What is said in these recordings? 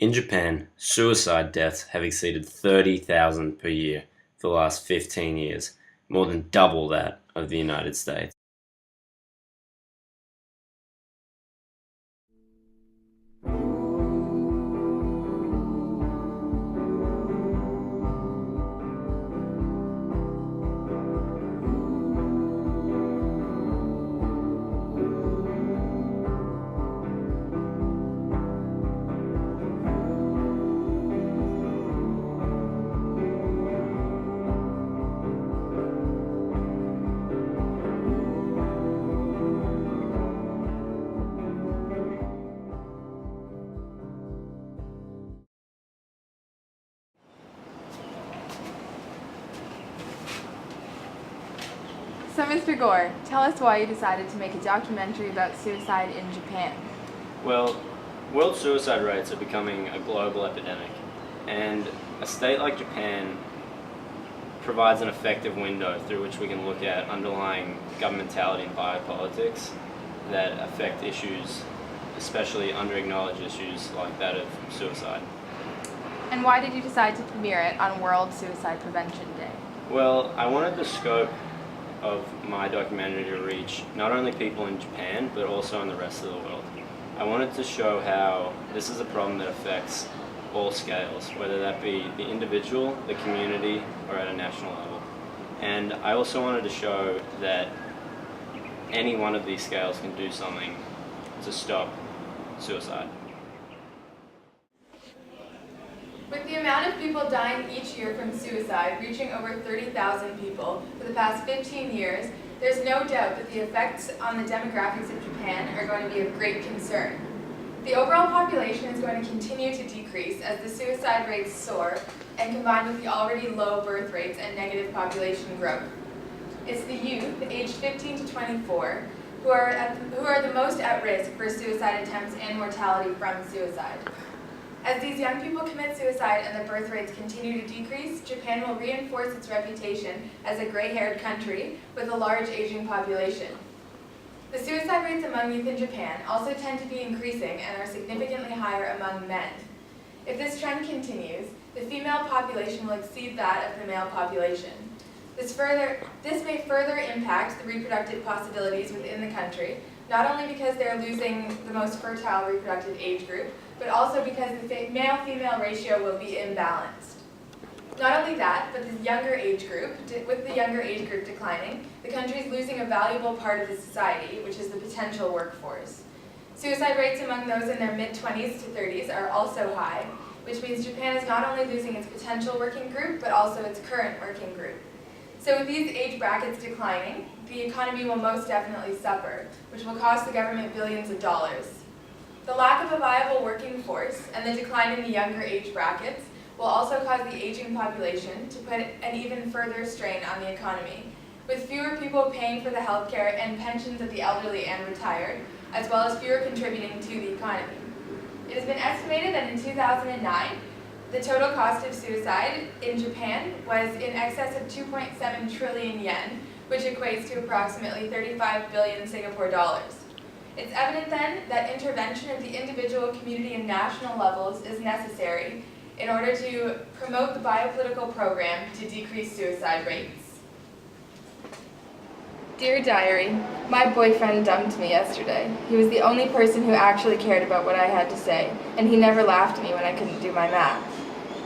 In Japan, suicide deaths have exceeded 30,000 per year for the last 15 years, more than double that of the United States. So, Mr. Gore, tell us why you decided to make a documentary about suicide in Japan. Well, world suicide rates are becoming a global epidemic, and a state like Japan provides an effective window through which we can look at underlying governmentality and biopolitics that affect issues, especially under-acknowledged issues like that of suicide. And why did you decide to premiere it on World Suicide Prevention Day? Well, I wanted the scope of my documentary to reach not only people in Japan, but also in the rest of the world. I wanted to show how this is a problem that affects all scales, whether that be the individual, the community, or at a national level. And I also wanted to show that any one of these scales can do something to stop suicide. With the amount of people dying each year from suicide reaching over 30,000 people for the past 15 years, there's no doubt that the effects on the demographics of Japan are going to be of great concern. The overall population is going to continue to decrease as the suicide rates soar and combined with the already low birth rates and negative population growth. It's the youth, aged 15 to 24, who are the most at risk for suicide attempts and mortality from suicide. As these young people commit suicide and the birth rates continue to decrease, Japan will reinforce its reputation as a gray-haired country with a large aging population. The suicide rates among youth in Japan also tend to be increasing and are significantly higher among men. If this trend continues, the female population will exceed that of the male population. This may further impact the reproductive possibilities within the country, not only because they're losing the most fertile reproductive age group, but also because the male-female ratio will be imbalanced. Not only that, but with the younger age group declining, the country is losing a valuable part of the society, which is the potential workforce. Suicide rates among those in their mid-20s to 30s are also high, which means Japan is not only losing its potential working group, but also its current working group. So with these age brackets declining, the economy will most definitely suffer, which will cost the government billions of dollars. The lack of a viable working force and the decline in the younger age brackets will also cause the aging population to put an even further strain on the economy, with fewer people paying for the healthcare and pensions of the elderly and retired, as well as fewer contributing to the economy. It has been estimated that in 2009, the total cost of suicide in Japan was in excess of 2.7 trillion yen, which equates to approximately 35 billion Singapore dollars. It's evident then that intervention at the individual, community, and national levels is necessary in order to promote the biopolitical program to decrease suicide rates. Dear Diary, my boyfriend dumped me yesterday. He was the only person who actually cared about what I had to say, and he never laughed at me when I couldn't do my math.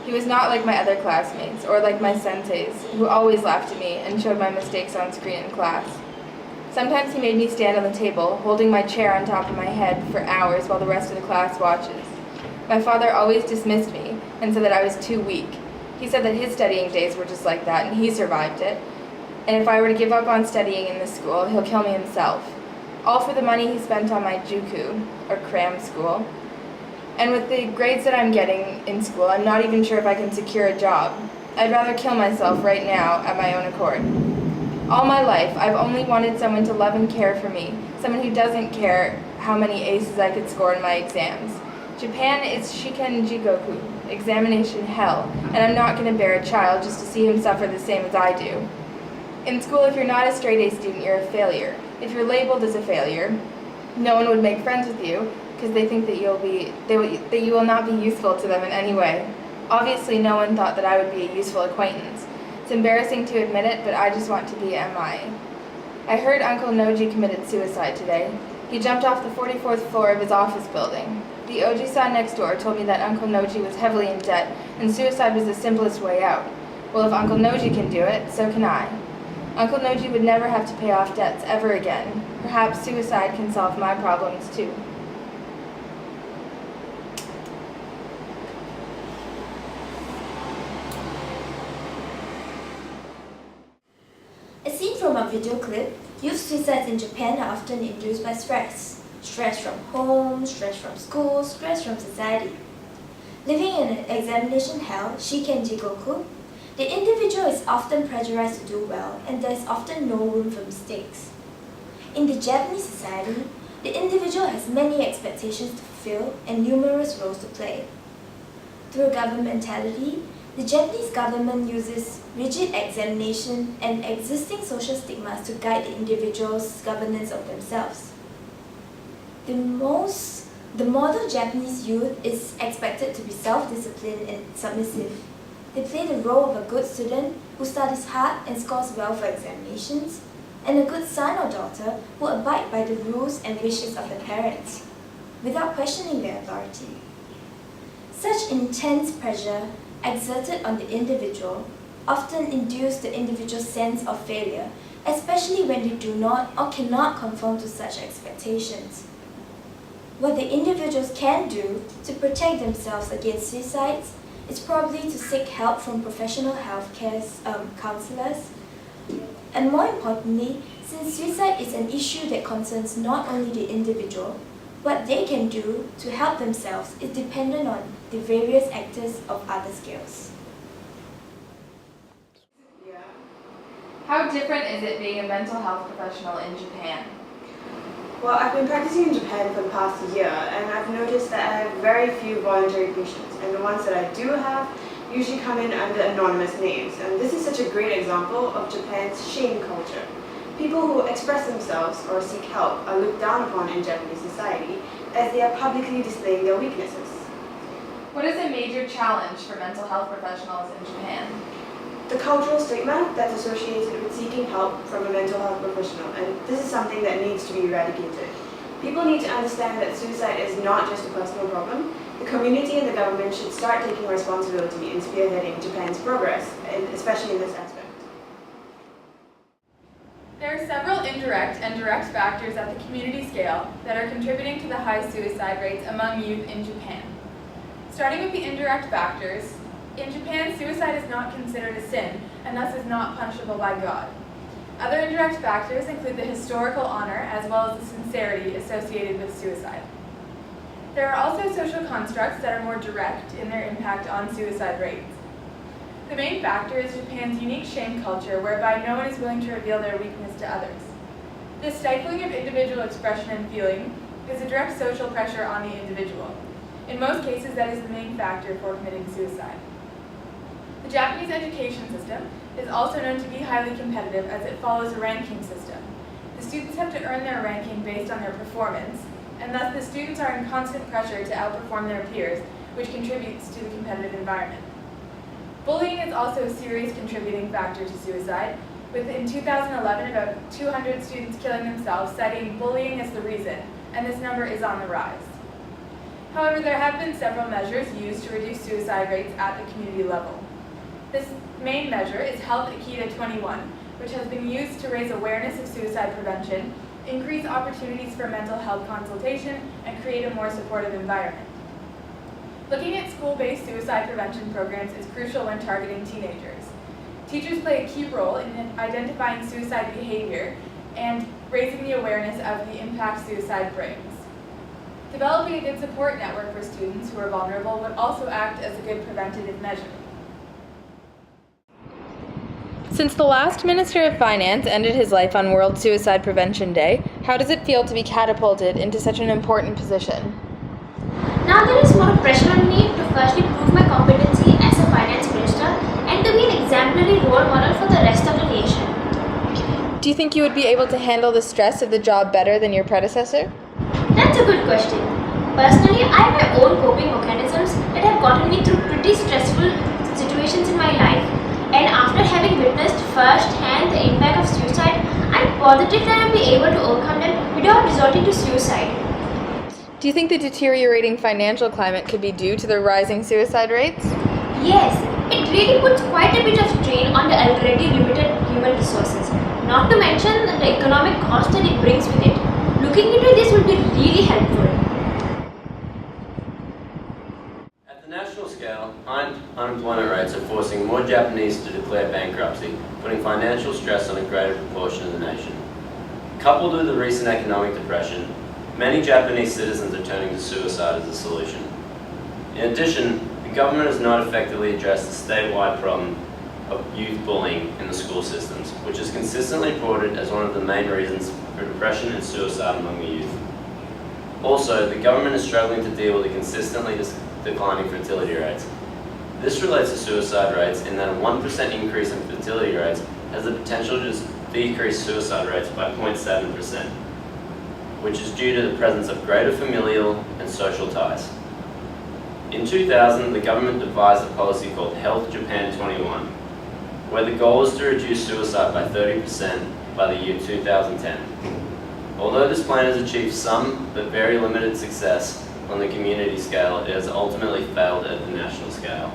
He was not like my other classmates, or like my senseis, who always laughed at me and showed my mistakes on screen in class. Sometimes he made me stand on the table, holding my chair on top of my head for hours while the rest of the class watches. My father always dismissed me and said that I was too weak. He said that his studying days were just like that and he survived it. And if I were to give up on studying in this school, he'll kill me himself. All for the money he spent on my juku, or cram school. And with the grades that I'm getting in school, I'm not even sure if I can secure a job. I'd rather kill myself right now at my own accord. All my life, I've only wanted someone to love and care for me, someone who doesn't care how many aces I could score in my exams. Japan is shiken jigoku, examination hell, and I'm not going to bear a child just to see him suffer the same as I do. In school, if you're not a straight A student, you're a failure. If you're labeled as a failure, no one would make friends with you, because they think that that you will not be useful to them in any way. Obviously, no one thought that I would be a useful acquaintance. It's embarrassing to admit it, but I just want to be MI. I heard Uncle Noji committed suicide today. He jumped off the 44th floor of his office building. The Oji-san next door told me that Uncle Noji was heavily in debt and suicide was the simplest way out. Well, if Uncle Noji can do it, so can I. Uncle Noji would never have to pay off debts ever again. Perhaps suicide can solve my problems too. As seen from our video clip, youth suicides in Japan are often induced by stress. Stress from home, stress from school, stress from society. Living in an examination hell, Shiken Jigoku, the individual is often pressurized to do well, and there is often no room for mistakes. In the Japanese society, the individual has many expectations to fulfill and numerous roles to play. Through governmentality, the Japanese government uses rigid examination and existing social stigmas to guide the individual's governance of themselves. The model Japanese youth is expected to be self-disciplined and submissive. They play the role of a good student who studies hard and scores well for examinations, and a good son or daughter who abide by the rules and wishes of their parents, without questioning their authority. Such intense pressure exerted on the individual often induce the individual's sense of failure, especially when they do not or cannot conform to such expectations. What the individuals can do to protect themselves against suicides is probably to seek help from professional healthcare counselors. And more importantly, since suicide is an issue that concerns not only the individual, what they can do to help themselves is dependent on the various actors of other scales. How different is it being a mental health professional in Japan? Well, I've been practicing in Japan for the past year, and I've noticed that I have very few voluntary patients, and the ones that I do have usually come in under anonymous names. And this is such a great example of Japan's shame culture. People who express themselves or seek help are looked down upon in Japanese society as they are publicly displaying their weaknesses. What is a major challenge for mental health professionals in Japan? The cultural stigma that's associated with seeking help from a mental health professional, and this is something that needs to be eradicated. People need to understand that suicide is not just a personal problem. The community and the government should start taking responsibility in spearheading Japan's progress, and especially in this aspect. There are several indirect and direct factors at the community scale that are contributing to the high suicide rates among youth in Japan. Starting with the indirect factors, in Japan, suicide is not considered a sin and thus is not punishable by God. Other indirect factors include the historical honor as well as the sincerity associated with suicide. There are also social constructs that are more direct in their impact on suicide rates. The main factor is Japan's unique shame culture whereby no one is willing to reveal their weakness to others. This stifling of individual expression and feeling is a direct social pressure on the individual. In most cases, that is the main factor for committing suicide. The Japanese education system is also known to be highly competitive as it follows a ranking system. The students have to earn their ranking based on their performance, and thus the students are in constant pressure to outperform their peers, which contributes to the competitive environment. Bullying is also a serious contributing factor to suicide, with in 2011 about 200 students killing themselves, citing bullying as the reason, and this number is on the rise. However, there have been several measures used to reduce suicide rates at the community level. This main measure is Health Akita 21, which has been used to raise awareness of suicide prevention, increase opportunities for mental health consultation, and create a more supportive environment. Looking at school-based suicide prevention programs is crucial when targeting teenagers. Teachers play a key role in identifying suicide behavior and raising the awareness of the impact suicide brings. Developing a good support network for students who are vulnerable would also act as a good preventative measure. Since the last Minister of Finance ended his life on World Suicide Prevention Day, how does it feel to be catapulted into such an important position? Now there is more pressure on me to firstly prove my competency as a finance minister and to be an exemplary role model for the rest of the nation. Do you think you would be able to handle the stress of the job better than your predecessor? That's a good question. Personally, I have my own coping mechanisms that have gotten me through pretty stressful situations in my life. And after having witnessed firsthand the impact of suicide, I'm positive that I'll be able to overcome them without resorting to suicide. Do you think the deteriorating financial climate could be due to the rising suicide rates? Yes, it really puts quite a bit of strain on the already limited human resources, not to mention the economic cost that it brings with it. Looking into this will be really helpful. At the national scale, high unemployment rates are forcing more Japanese to declare bankruptcy, putting financial stress on a greater proportion of the nation. Coupled with the recent economic depression, many Japanese citizens are turning to suicide as a solution. In addition, the government has not effectively addressed the statewide problem of youth bullying in the school systems, which is consistently reported as one of the main reasons for depression and suicide among the youth. Also, the government is struggling to deal with the consistently declining fertility rates. This relates to suicide rates in that a 1% increase in fertility rates has the potential to decrease suicide rates by 0.7%, which is due to the presence of greater familial and social ties. In 2000, the government devised a policy called Health Japan 21, where the goal is to reduce suicide by 30% by the year 2010. Although this plan has achieved some, but very limited success on the community scale, it has ultimately failed at the national scale.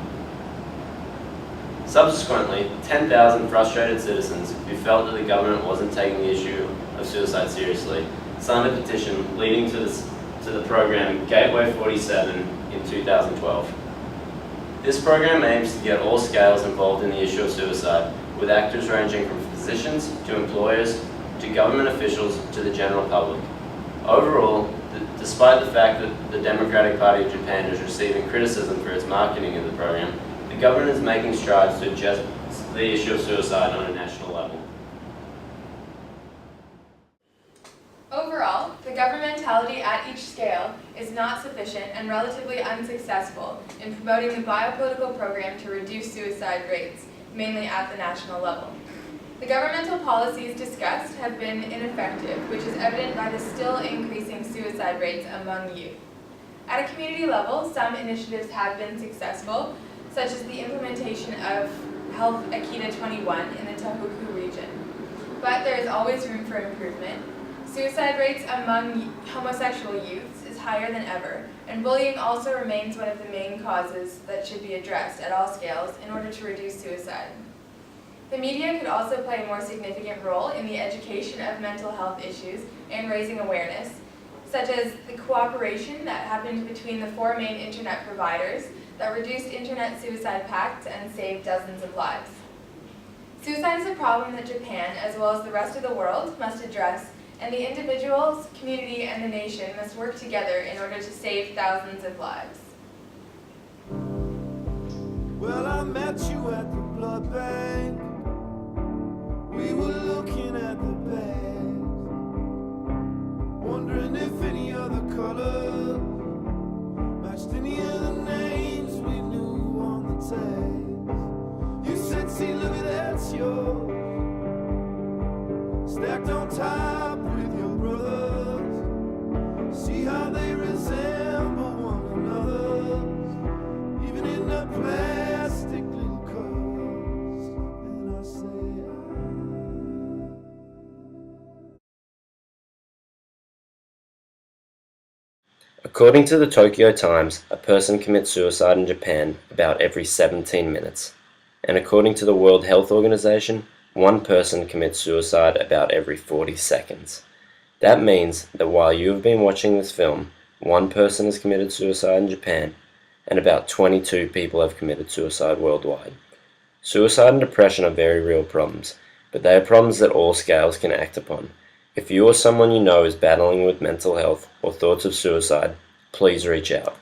Subsequently, 10,000 frustrated citizens who felt that the government wasn't taking the issue of suicide seriously signed a petition leading to the program Gateway 47 in 2012. This program aims to get all scales involved in the issue of suicide, with actors ranging from physicians to employers to government officials to the general public. Overall, despite the fact that the Democratic Party of Japan is receiving criticism for its marketing of the program, the government is making strides to address the issue of suicide on a national level. Overall, the governmentality at each scale is not sufficient and relatively unsuccessful in promoting the biopolitical program to reduce suicide rates, mainly at the national level. The governmental policies discussed have been ineffective, which is evident by the still increasing suicide rates among youth. At a community level, some initiatives have been successful, such as the implementation of Health Akita 21 in the Tohoku region. But there is always room for improvement. Suicide rates among homosexual youths is higher than ever, and bullying also remains one of the main causes that should be addressed at all scales in order to reduce suicide. The media could also play a more significant role in the education of mental health issues and raising awareness, such as the cooperation that happened between the 4 main internet providers that reduced internet suicide pacts and saved dozens of lives. Suicide is a problem that Japan, as well as the rest of the world, must address, and the individuals, community, and the nation must work together in order to save thousands of lives. Well, I met you at the blood bank. We were looking at the bags, wondering if any other color matched any other names we knew on the tags. You said, see, look at that's yours, stacked on top with your brothers. See how they resemble one another, even in the plastic little covers. And I say, According to the Tokyo Times, a person commits suicide in Japan about every 17 minutes. And according to the World Health Organization, one person commits suicide about every 40 seconds. That means that while you have been watching this film, one person has committed suicide in Japan, and about 22 people have committed suicide worldwide. Suicide and depression are very real problems, but they are problems that all scales can act upon. If you or someone you know is battling with mental health or thoughts of suicide, please reach out.